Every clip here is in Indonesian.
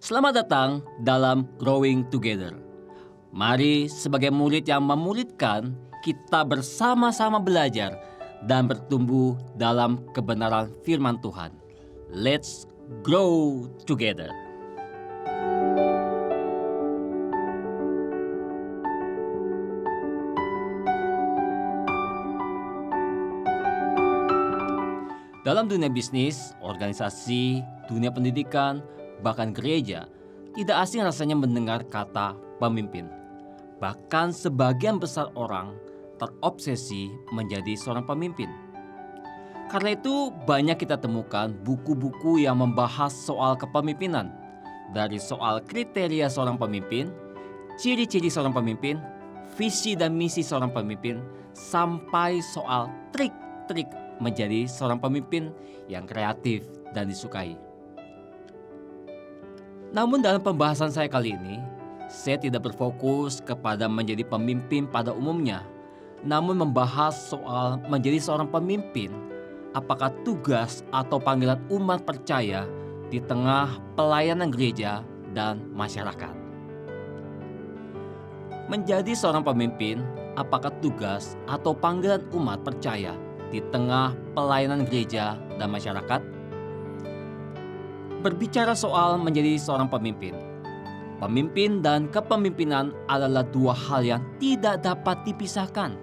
Selamat datang dalam Growing Together. Mari sebagai murid yang memuridkan, kita bersama-sama belajar dan bertumbuh dalam kebenaran firman Tuhan. Let's grow together. Dalam dunia bisnis, organisasi, dunia pendidikan, bahkan gereja, tidak asing rasanya mendengar kata pemimpin. Bahkan sebagian besar orang terobsesi menjadi seorang pemimpin. Karena itu banyak kita temukan buku-buku yang membahas soal kepemimpinan. Dari soal kriteria seorang pemimpin, ciri-ciri seorang pemimpin, visi dan misi seorang pemimpin, sampai soal trik-trik menjadi seorang pemimpin yang kreatif dan disukai. Namun dalam pembahasan saya kali ini, saya tidak berfokus kepada menjadi pemimpin pada umumnya, namun membahas soal menjadi seorang pemimpin, apakah tugas atau panggilan umat percaya di tengah pelayanan gereja dan masyarakat. Menjadi seorang pemimpin, apakah tugas atau panggilan umat percaya di tengah pelayanan gereja dan masyarakat? Berbicara soal menjadi seorang pemimpin, pemimpin dan kepemimpinan adalah dua hal yang tidak dapat dipisahkan.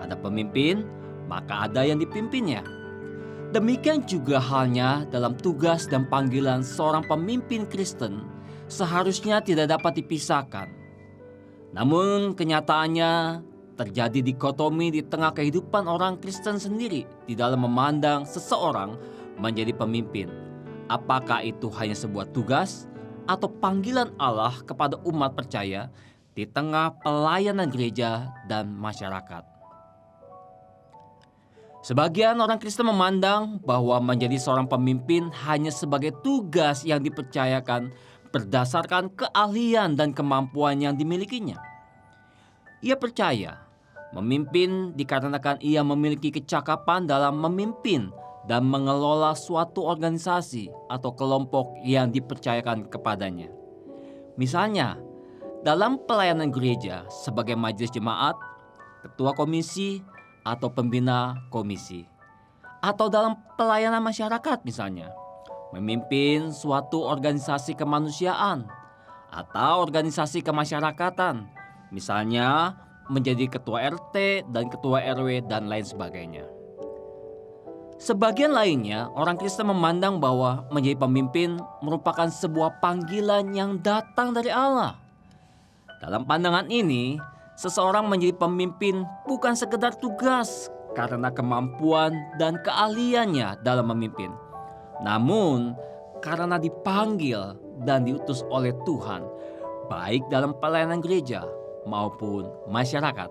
Ada pemimpin, maka ada yang dipimpinnya. Demikian juga halnya dalam tugas dan panggilan seorang pemimpin Kristen seharusnya tidak dapat dipisahkan. Namun kenyataannya terjadi dikotomi di tengah kehidupan orang Kristen sendiri di dalam memandang seseorang menjadi pemimpin. Apakah itu hanya sebuah tugas atau panggilan Allah kepada umat percaya di tengah pelayanan gereja dan masyarakat? Sebagian orang Kristen memandang bahwa menjadi seorang pemimpin hanya sebagai tugas yang dipercayakan berdasarkan keahlian dan kemampuan yang dimilikinya. Ia percaya memimpin dikarenakan ia memiliki kecakapan dalam memimpin dan mengelola suatu organisasi atau kelompok yang dipercayakan kepadanya. Misalnya, dalam pelayanan gereja sebagai majelis jemaat, ketua komisi, atau pembina komisi. Atau dalam pelayanan masyarakat misalnya, memimpin suatu organisasi kemanusiaan atau organisasi kemasyarakatan. Misalnya, menjadi ketua RT dan ketua RW dan lain sebagainya. Sebagian lainnya, orang Kristen memandang bahwa menjadi pemimpin merupakan sebuah panggilan yang datang dari Allah. Dalam pandangan ini, seseorang menjadi pemimpin bukan sekedar tugas karena kemampuan dan keahliannya dalam memimpin. Namun, karena dipanggil dan diutus oleh Tuhan, baik dalam pelayanan gereja maupun masyarakat.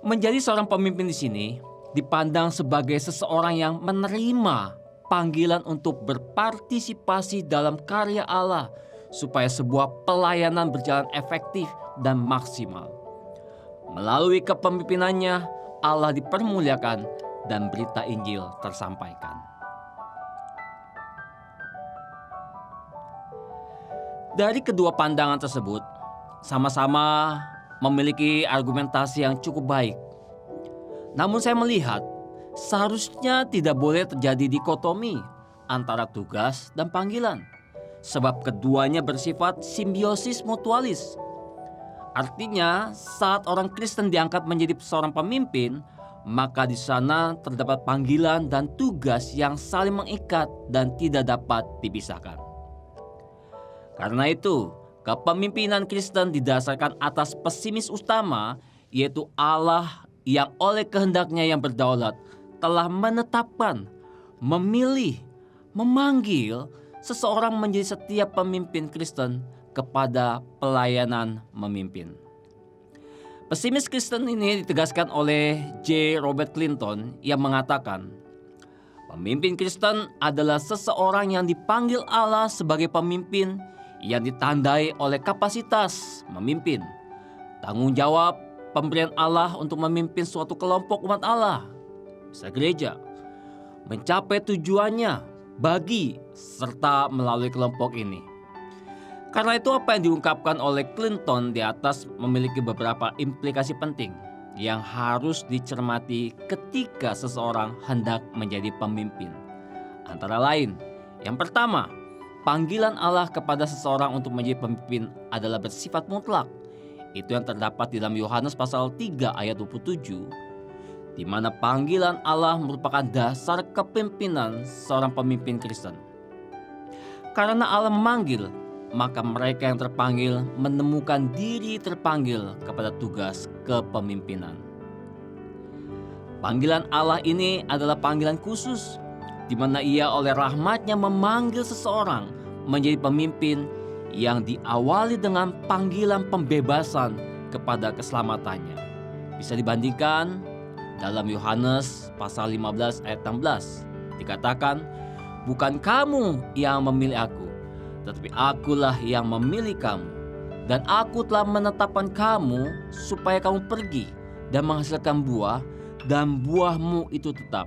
Menjadi seorang pemimpin di sini dipandang sebagai seseorang yang menerima panggilan untuk berpartisipasi dalam karya Allah supaya sebuah pelayanan berjalan efektif dan maksimal. Melalui kepemimpinannya, Allah dipermuliakan dan berita Injil tersampaikan. Dari kedua pandangan tersebut, sama-sama memiliki argumentasi yang cukup baik. Namun saya melihat seharusnya tidak boleh terjadi dikotomi antara tugas dan panggilan, sebab keduanya bersifat simbiosis mutualis. Artinya, saat orang Kristen diangkat menjadi seorang pemimpin, maka di sana terdapat panggilan dan tugas yang saling mengikat dan tidak dapat dipisahkan. Karena itu, kepemimpinan Kristen didasarkan atas pesimis utama, yaitu Allah yang oleh kehendaknya yang berdaulat telah menetapkan, memilih, memanggil seseorang menjadi setiap pemimpin Kristen kepada pelayanan memimpin. Pesimis Kristen ini ditegaskan oleh J. Robert Clinton yang mengatakan, pemimpin Kristen adalah seseorang yang dipanggil Allah sebagai pemimpin yang ditandai oleh kapasitas memimpin, tanggung jawab pemberian Allah untuk memimpin suatu kelompok umat Allah, bisa gereja, mencapai tujuannya, bagi serta melalui kelompok ini. Karena itu apa yang diungkapkan oleh Clinton di atas memiliki beberapa implikasi penting yang harus dicermati ketika seseorang hendak menjadi pemimpin. Antara lain, yang pertama, panggilan Allah kepada seseorang untuk menjadi pemimpin adalah bersifat mutlak. Itu yang terdapat di dalam Yohanes pasal 3 ayat 27, di mana panggilan Allah merupakan dasar kepemimpinan seorang pemimpin Kristen. Karena Allah memanggil, maka mereka yang terpanggil menemukan diri terpanggil kepada tugas kepemimpinan. Panggilan Allah ini adalah panggilan khusus, di mana Ia oleh rahmat-Nya memanggil seseorang menjadi pemimpin yang diawali dengan panggilan pembebasan kepada keselamatannya. Bisa dibandingkan dalam Yohanes pasal 15 ayat 16, dikatakan, "Bukan kamu yang memilih aku, tetapi akulah yang memilih kamu. Dan aku telah menetapkan kamu supaya kamu pergi dan menghasilkan buah, dan buahmu itu tetap.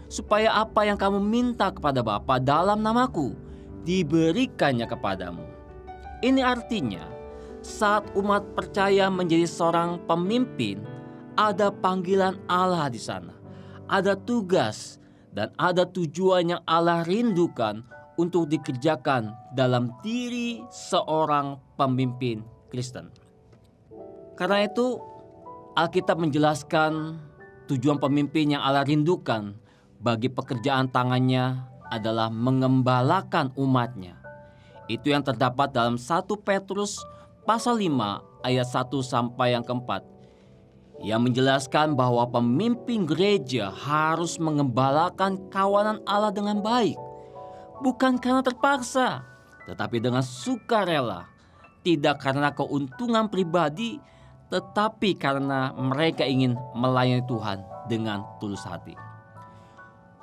Supaya apa yang kamu minta kepada Bapa dalam namaku, diberikannya kepadamu." Ini artinya, saat umat percaya menjadi seorang pemimpin, ada panggilan Allah di sana. Ada tugas dan ada tujuan yang Allah rindukan untuk dikerjakan dalam diri seorang pemimpin Kristen. Karena itu, Alkitab menjelaskan tujuan pemimpin yang Allah rindukan bagi pekerjaan tangannya adalah mengembalakan umatnya. Itu yang terdapat dalam 1 Petrus pasal 5 ayat 1 sampai yang keempat, yang menjelaskan bahwa pemimpin gereja harus mengembalakan kawanan Allah dengan baik. Bukan karena terpaksa, tetapi dengan sukarela. Tidak karena keuntungan pribadi, tetapi karena mereka ingin melayani Tuhan dengan tulus hati.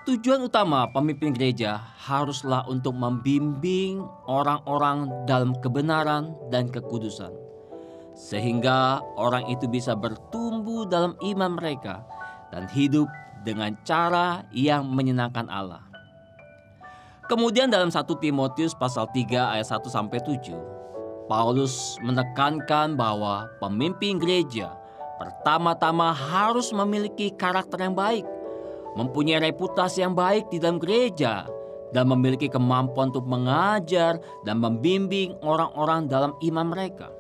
Tujuan utama pemimpin gereja haruslah untuk membimbing orang-orang dalam kebenaran dan kekudusan, sehingga orang itu bisa bertumbuh dalam iman mereka dan hidup dengan cara yang menyenangkan Allah. Kemudian dalam 1 Timotius pasal 3 ayat 1 sampai 7, Paulus menekankan bahwa pemimpin gereja pertama-tama harus memiliki karakter yang baik, mempunyai reputasi yang baik di dalam gereja, dan memiliki kemampuan untuk mengajar dan membimbing orang-orang dalam iman mereka.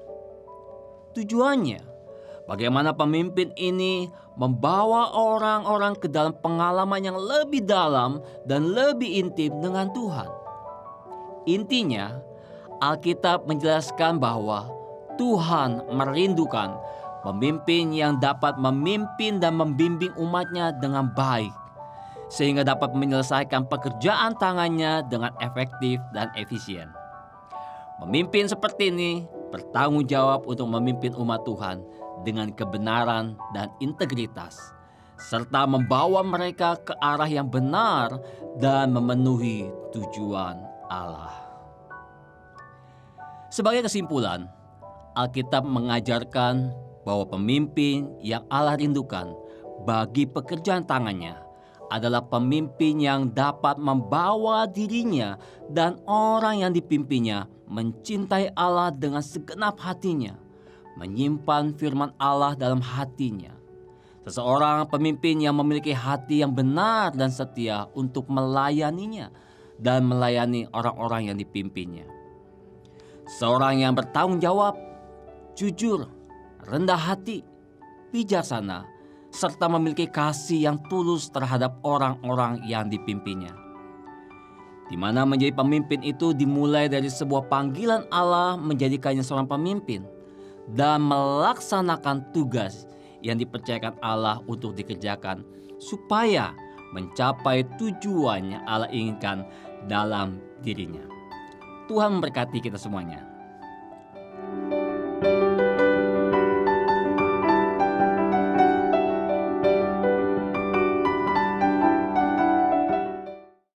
Tujuannya, bagaimana pemimpin ini membawa orang-orang ke dalam pengalaman yang lebih dalam dan lebih intim dengan Tuhan. Intinya, Alkitab menjelaskan bahwa Tuhan merindukan pemimpin yang dapat memimpin dan membimbing umatnya dengan baik, sehingga dapat menyelesaikan pekerjaan tangannya dengan efektif dan efisien. Pemimpin seperti ini bertanggung jawab untuk memimpin umat Tuhan dengan kebenaran dan integritas, serta membawa mereka ke arah yang benar dan memenuhi tujuan Allah. Sebagai kesimpulan, Alkitab mengajarkan bahwa pemimpin yang Allah rindukan bagi pekerjaan tangannya adalah pemimpin yang dapat membawa dirinya dan orang yang dipimpinnya mencintai Allah dengan segenap hatinya, menyimpan firman Allah dalam hatinya. Seseorang pemimpin yang memiliki hati yang benar dan setia untuk melayaninya dan melayani orang-orang yang dipimpinnya. Seorang yang bertanggung jawab, jujur, rendah hati, bijaksana, serta memiliki kasih yang tulus terhadap orang-orang yang dipimpinnya. Di mana menjadi pemimpin itu dimulai dari sebuah panggilan Allah menjadikannya seorang pemimpin dan melaksanakan tugas yang dipercayakan Allah untuk dikerjakan supaya mencapai tujuan yang Allah inginkan dalam dirinya. Tuhan memberkati kita semuanya.